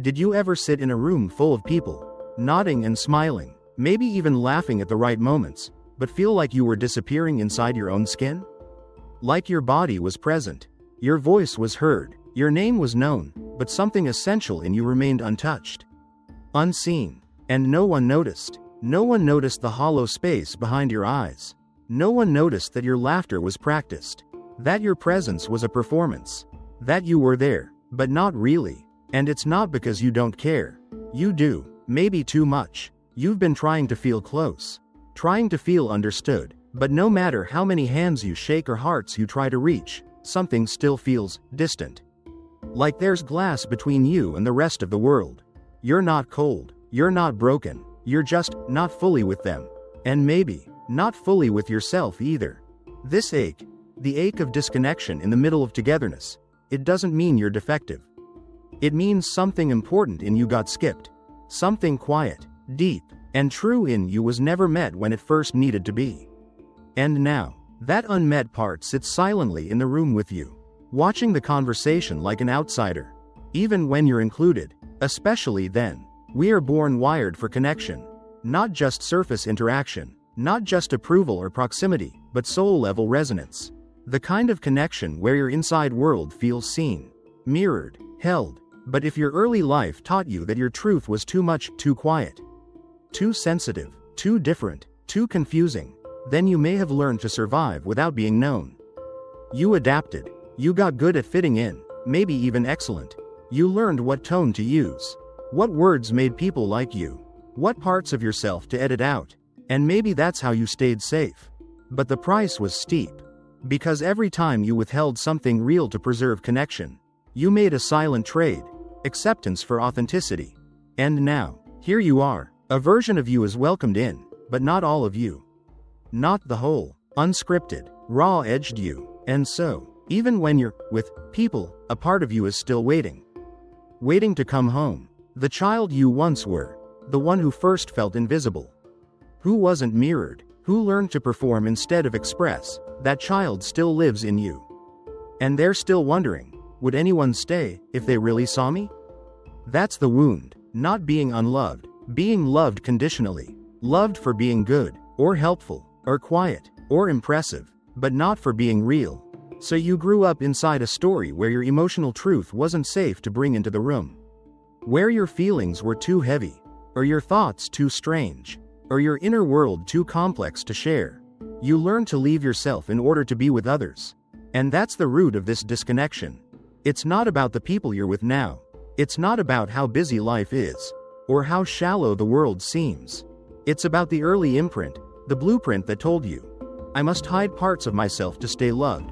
Did you ever sit in a room full of people, nodding and smiling, maybe even laughing at the right moments, but feel like you were disappearing inside your own skin? Like your body was present, your voice was heard, your name was known, but something essential in you remained untouched, unseen, and no one noticed. No one noticed the hollow space behind your eyes. No one noticed that your laughter was practiced, that your presence was a performance, that you were there, but not really. And it's not because you don't care. You do, maybe too much. You've been trying to feel close, trying to feel understood, but no matter how many hands you shake or hearts you try to reach, something still feels distant. Like there's glass between you and the rest of the world. You're not cold, you're not broken, you're just not fully with them. And maybe not fully with yourself either. This ache, the ache of disconnection in the middle of togetherness, it doesn't mean you're defective. It means something important in you got skipped. Something quiet, deep, and true in you was never met when it first needed to be. And now, that unmet part sits silently in the room with you, watching the conversation like an outsider. Even when you're included, especially then. We are born wired for connection. Not just surface interaction, not just approval or proximity, but soul-level resonance. The kind of connection where your inside world feels seen, mirrored, held. But if your early life taught you that your truth was too much, too quiet, too sensitive, too different, too confusing, then you may have learned to survive without being known. You adapted. You got good at fitting in, maybe even excellent. You learned what tone to use, what words made people like you, what parts of yourself to edit out, and maybe that's how you stayed safe. But the price was steep. Because every time you withheld something real to preserve connection, you made a silent trade, acceptance for authenticity. And now, here you are. A version of you is welcomed in, but not all of you. Not the whole, unscripted, raw-edged you. And so, even when you're with people, a part of you is still waiting. Waiting to come home. The child you once were. The one who first felt invisible. Who wasn't mirrored. Who learned to perform instead of express. That child still lives in you. And they're still wondering, would anyone stay if they really saw me? That's the wound. Not being unloved. Being loved conditionally. Loved for being good, or helpful, or quiet, or impressive, but not for being real. So you grew up inside a story where your emotional truth wasn't safe to bring into the room. Where your feelings were too heavy, or your thoughts too strange, or your inner world too complex to share. You learn to leave yourself in order to be with others. And that's the root of this disconnection. It's not about the people you're with now. It's not about how busy life is, or how shallow the world seems. It's about the early imprint, the blueprint that told you, I must hide parts of myself to stay loved.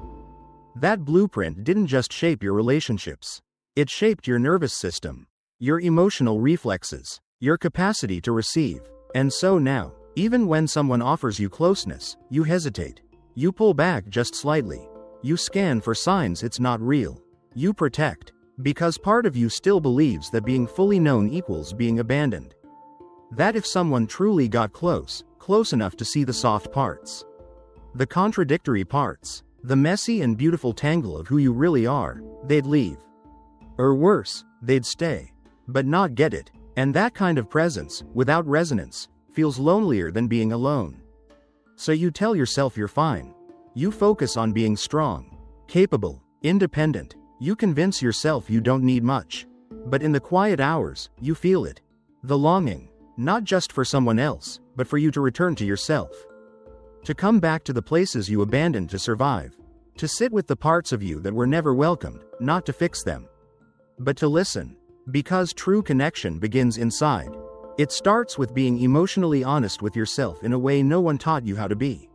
That blueprint didn't just shape your relationships. It shaped your nervous system, your emotional reflexes, your capacity to receive. And so now, even when someone offers you closeness, you hesitate. You pull back just slightly. You scan for signs it's not real. You protect, because part of you still believes that being fully known equals being abandoned. That if someone truly got close enough to see the soft parts, the contradictory parts, the messy and beautiful tangle of who you really are, they'd leave. Or worse, they'd stay, but not get it. And that kind of presence, without resonance, feels lonelier than being alone. So you tell yourself you're fine. You focus on being strong, capable, independent. You convince yourself you don't need much. But in the quiet hours, you feel it. The longing, not just for someone else, but for you to return to yourself. To come back to the places you abandoned to survive. To sit with the parts of you that were never welcomed, not to fix them, but to listen. Because true connection begins inside. It starts with being emotionally honest with yourself in a way no one taught you how to be.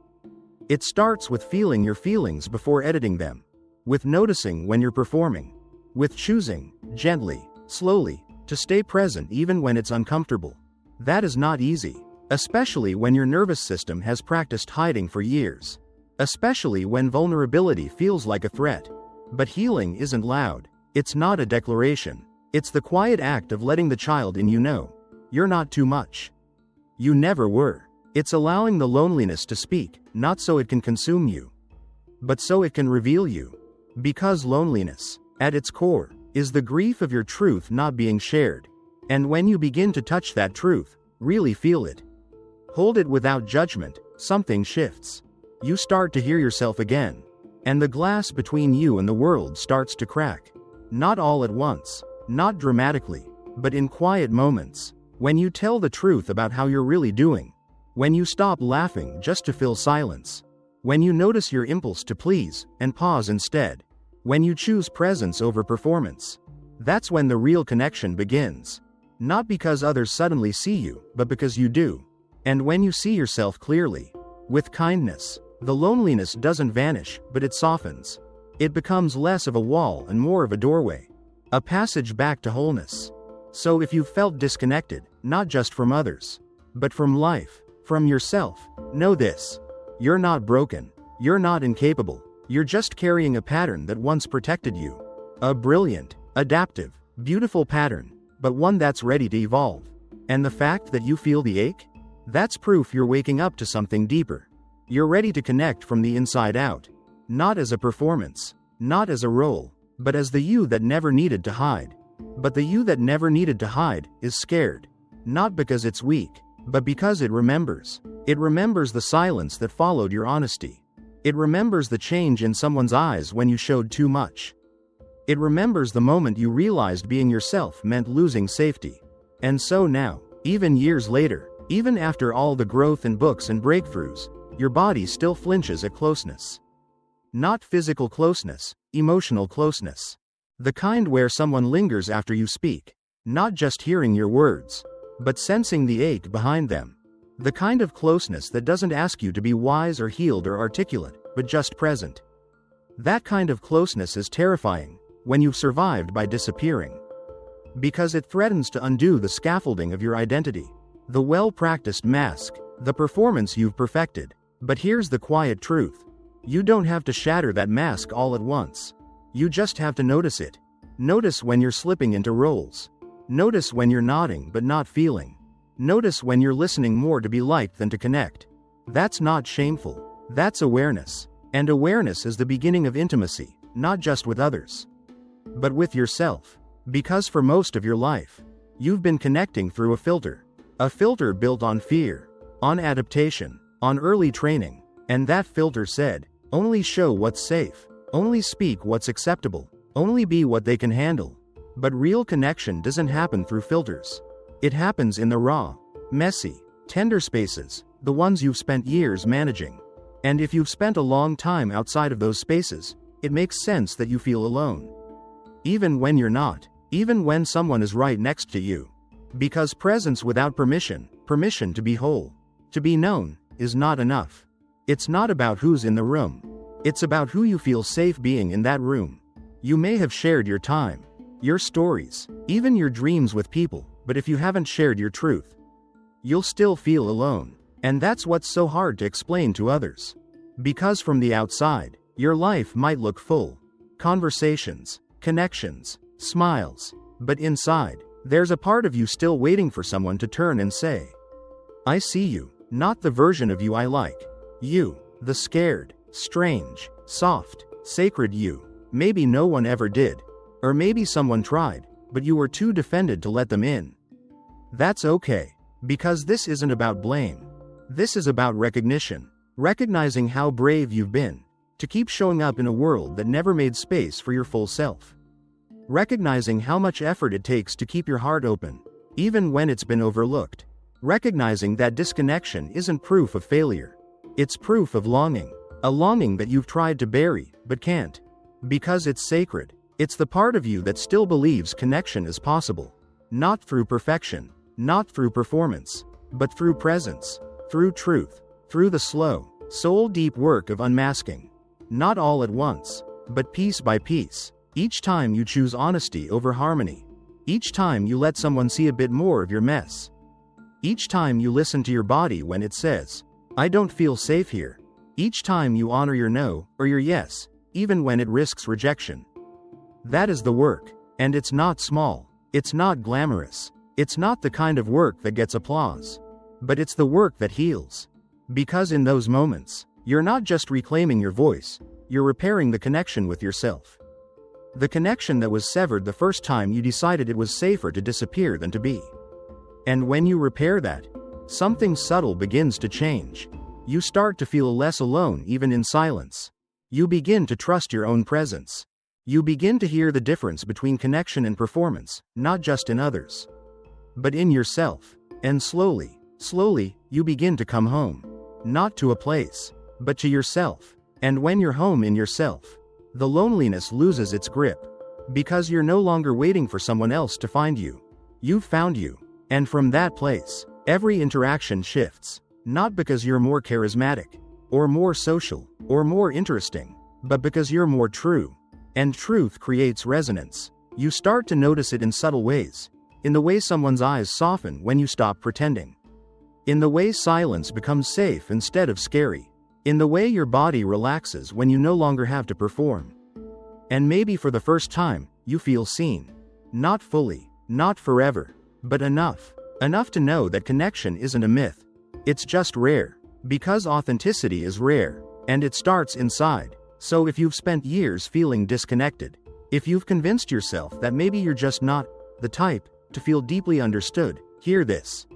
It starts with feeling your feelings before editing them. With noticing when you're performing. With choosing, gently, slowly, to stay present even when it's uncomfortable. That is not easy. Especially when your nervous system has practiced hiding for years. Especially when vulnerability feels like a threat. But healing isn't loud. It's not a declaration. It's the quiet act of letting the child in you know, you're not too much. You never were. It's allowing the loneliness to speak, not so it can consume you, but so it can reveal you. Because loneliness, at its core, is the grief of your truth not being shared. And when you begin to touch that truth, really feel it, hold it without judgment, something shifts. You start to hear yourself again. And the glass between you and the world starts to crack. Not all at once, not dramatically, but in quiet moments. When you tell the truth about how you're really doing. When you stop laughing just to fill silence. When you notice your impulse to please, and pause instead. When you choose presence over performance. That's when the real connection begins. Not because others suddenly see you, but because you do. And when you see yourself clearly, with kindness, the loneliness doesn't vanish, but it softens. It becomes less of a wall and more of a doorway. A passage back to wholeness. So if you've felt disconnected, not just from others, but from life, from yourself, know this. You're not broken. You're not incapable. You're just carrying a pattern that once protected you. A brilliant, adaptive, beautiful pattern, but one that's ready to evolve. And the fact that you feel the ache? That's proof you're waking up to something deeper. You're ready to connect from the inside out. Not as a performance, not as a role, but as the you that never needed to hide. But the you that never needed to hide is scared. Not because it's weak, but because it remembers. It remembers the silence that followed your honesty. It remembers the change in someone's eyes when you showed too much. It remembers the moment you realized being yourself meant losing safety. And so now, even years later, even after all the growth in books and breakthroughs, your body still flinches at closeness. Not physical closeness, emotional closeness. The kind where someone lingers after you speak, not just hearing your words, but sensing the ache behind them. The kind of closeness that doesn't ask you to be wise or healed or articulate, but just present. That kind of closeness is terrifying, when you've survived by disappearing. Because it threatens to undo the scaffolding of your identity. The well-practiced mask, the performance you've perfected. But here's the quiet truth. You don't have to shatter that mask all at once. You just have to notice it. Notice when you're slipping into roles. Notice when you're nodding but not feeling. Notice when you're listening more to be liked than to connect. That's not shameful. That's awareness. And awareness is the beginning of intimacy, not just with others, but with yourself. Because for most of your life, you've been connecting through a filter. A filter built on fear, on adaptation, on early training. And that filter said, only show what's safe. Only speak what's acceptable. Only be what they can handle. But real connection doesn't happen through filters. It happens in the raw, messy, tender spaces, the ones you've spent years managing. And if you've spent a long time outside of those spaces, it makes sense that you feel alone. Even when you're not, even when someone is right next to you. Because presence without permission, permission to be whole, to be known, is not enough. It's not about who's in the room. It's about who you feel safe being in that room. You may have shared your time, your stories, even your dreams with people, but if you haven't shared your truth, you'll still feel alone. And that's what's so hard to explain to others. Because from the outside, your life might look full. Conversations, connections, smiles. But inside, there's a part of you still waiting for someone to turn and say, I see you, not the version of you I like. You, the scared, strange, soft, sacred you. Maybe no one ever did. Or maybe someone tried, but you were too defended to let them in. That's okay. Because this isn't about blame. This is about recognition. Recognizing how brave you've been to keep showing up in a world that never made space for your full self. Recognizing how much effort it takes to keep your heart open, even when it's been overlooked. Recognizing that disconnection isn't proof of failure. It's proof of longing. A longing that you've tried to bury, but can't. Because it's sacred. It's the part of you that still believes connection is possible. Not through perfection, not through performance, but through presence, through truth, through the slow, soul-deep work of unmasking. Not all at once, but piece by piece. Each time you choose honesty over harmony. Each time you let someone see a bit more of your mess. Each time you listen to your body when it says, I don't feel safe here. Each time you honor your no, or your yes, even when it risks rejection. That is the work. And it's not small. It's not glamorous. It's not the kind of work that gets applause. But it's the work that heals. Because in those moments, you're not just reclaiming your voice, you're repairing the connection with yourself. The connection that was severed the first time you decided it was safer to disappear than to be. And when you repair that, something subtle begins to change. You start to feel less alone even in silence. You begin to trust your own presence. You begin to hear the difference between connection and performance, not just in others, but in yourself. And slowly, you begin to come home. Not to a place, but to yourself. And when you're home in yourself, the loneliness loses its grip. Because you're no longer waiting for someone else to find you. You've found you. And from that place, every interaction shifts. Not because you're more charismatic, or more social, or more interesting, but because you're more true. And truth creates resonance. You start to notice it in subtle ways. In the way someone's eyes soften when you stop pretending. In the way silence becomes safe instead of scary. In the way your body relaxes when you no longer have to perform. And maybe for the first time, you feel seen. Not fully, not forever, but enough. Enough to know that connection isn't a myth. It's just rare. Because authenticity is rare, and it starts inside. So if you've spent years feeling disconnected, if you've convinced yourself that maybe you're just not the type to feel deeply understood, hear this.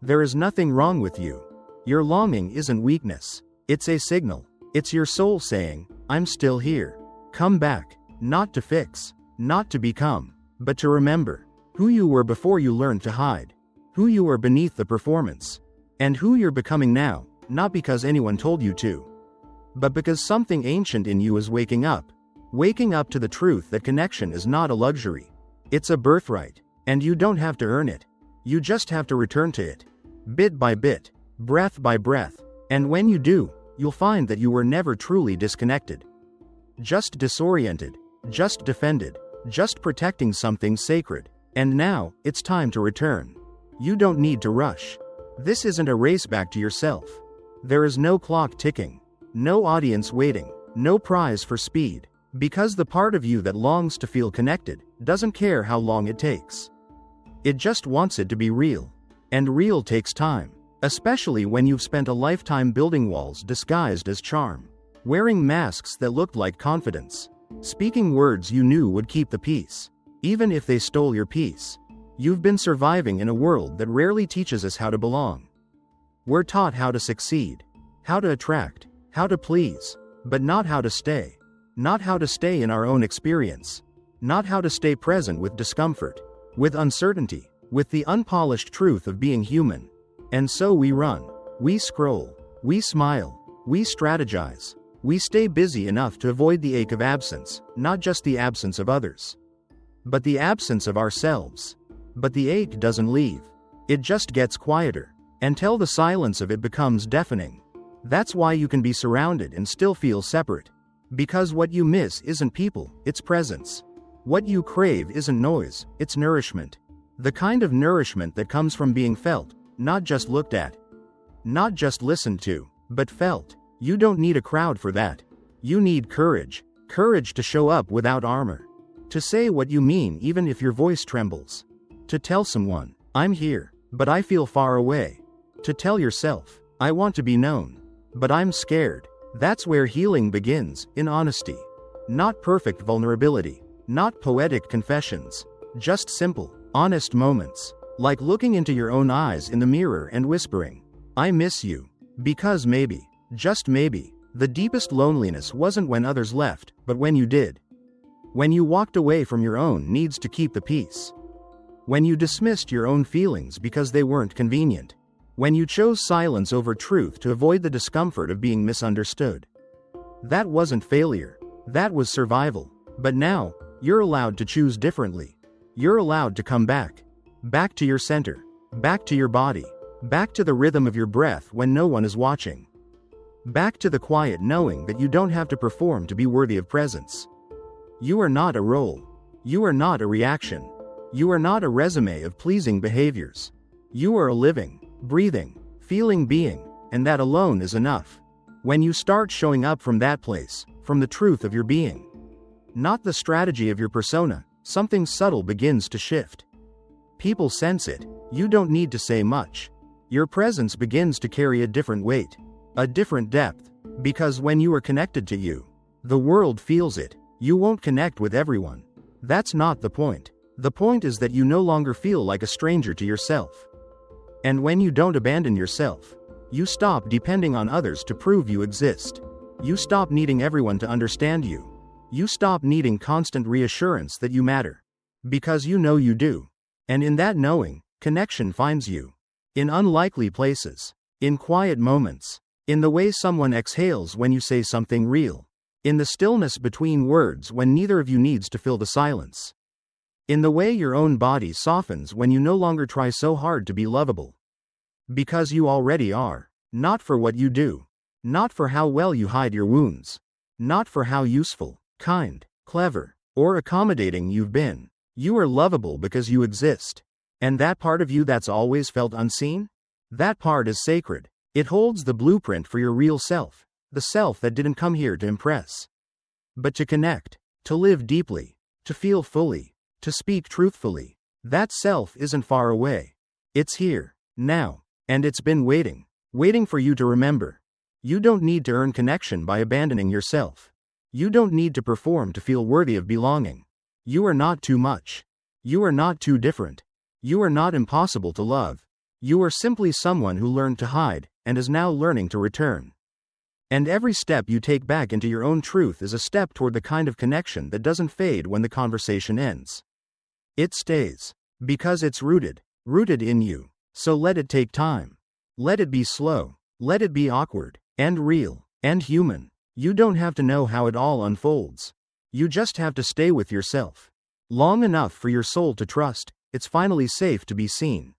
There is nothing wrong with you. Your longing isn't weakness. It's a signal. It's your soul saying, I'm still here. Come back. Not to fix, not to become, but to remember who you were before you learned to hide. Who you were beneath the performance. And who you're becoming now, not because anyone told you to, but because something ancient in you is waking up. Waking up to the truth that connection is not a luxury. It's a birthright. And you don't have to earn it. You just have to return to it. Bit by bit, breath by breath. And when you do, you'll find that you were never truly disconnected. Just disoriented. Just defended. Just protecting something sacred. And now, it's time to return. You don't need to rush. This isn't a race back to yourself. There is no clock ticking. No audience waiting. No prize for speed. Because the part of you that longs to feel connected doesn't care how long it takes. It just wants it to be real. And real takes time. Especially when you've spent a lifetime building walls disguised as charm. Wearing masks that looked like confidence. Speaking words you knew would keep the peace. Even if they stole your peace. You've been surviving in a world that rarely teaches us how to belong. We're taught how to succeed. How to attract. How to please. But not how to stay. Not how to stay in our own experience. Not how to stay present with discomfort. With uncertainty. With the unpolished truth of being human. And so we run. We scroll. We smile. We strategize. We stay busy enough to avoid the ache of absence, not just the absence of others, but the absence of ourselves. But the ache doesn't leave. It just gets quieter, until the silence of it becomes deafening. That's why you can be surrounded and still feel separate. Because what you miss isn't people, it's presence. What you crave isn't noise, it's nourishment. The kind of nourishment that comes from being felt, not just looked at. Not just listened to, but felt. You don't need a crowd for that. You need courage. Courage to show up without armor. To say what you mean even if your voice trembles. To tell someone, I'm here, but I feel far away. To tell yourself, I want to be known, but I'm scared. That's where healing begins, in honesty. Not perfect vulnerability. Not poetic confessions. Just simple, honest moments. Like looking into your own eyes in the mirror and whispering, I miss you. Because maybe, just maybe, the deepest loneliness wasn't when others left, but when you did. When you walked away from your own needs to keep the peace. When you dismissed your own feelings because they weren't convenient. When you chose silence over truth to avoid the discomfort of being misunderstood. That wasn't failure. That was survival. But now, you're allowed to choose differently. You're allowed to come back. Back to your center. Back to your body. Back to the rhythm of your breath when no one is watching. Back to the quiet knowing that you don't have to perform to be worthy of presence. You are not a role. You are not a reaction. You are not a resume of pleasing behaviors. You are a living, breathing, feeling being, and that alone is enough. When you start showing up from that place, from the truth of your being, not the strategy of your persona, something subtle begins to shift. People sense it. You don't need to say much. Your presence begins to carry a different weight, a different depth, because when you are connected to you, the world feels it. You won't connect with everyone. That's not the point. The point is that you no longer feel like a stranger to yourself. And when you don't abandon yourself, you stop depending on others to prove you exist. You stop needing everyone to understand you. You stop needing constant reassurance that you matter. Because you know you do. And in that knowing, connection finds you. In unlikely places. In quiet moments. In the way someone exhales when you say something real. In the stillness between words when neither of you needs to fill the silence. In the way your own body softens when you no longer try so hard to be lovable. Because you already are. Not for what you do. Not for how well you hide your wounds. Not for how useful, kind, clever, or accommodating you've been. You are lovable because you exist. And that part of you that's always felt unseen? That part is sacred. It holds the blueprint for your real self. The self that didn't come here to impress. But to connect. To live deeply. To feel fully. To speak truthfully. That self isn't far away. It's here. Now. And it's been waiting. Waiting for you to remember. You don't need to earn connection by abandoning yourself. You don't need to perform to feel worthy of belonging. You are not too much. You are not too different. You are not impossible to love. You are simply someone who learned to hide, and is now learning to return. And every step you take back into your own truth is a step toward the kind of connection that doesn't fade when the conversation ends. It stays. Because it's rooted in you. So let it take time. Let it be slow. Let it be awkward, and real, and human. You don't have to know how it all unfolds. You just have to stay with yourself. Long enough for your soul to trust, it's finally safe to be seen.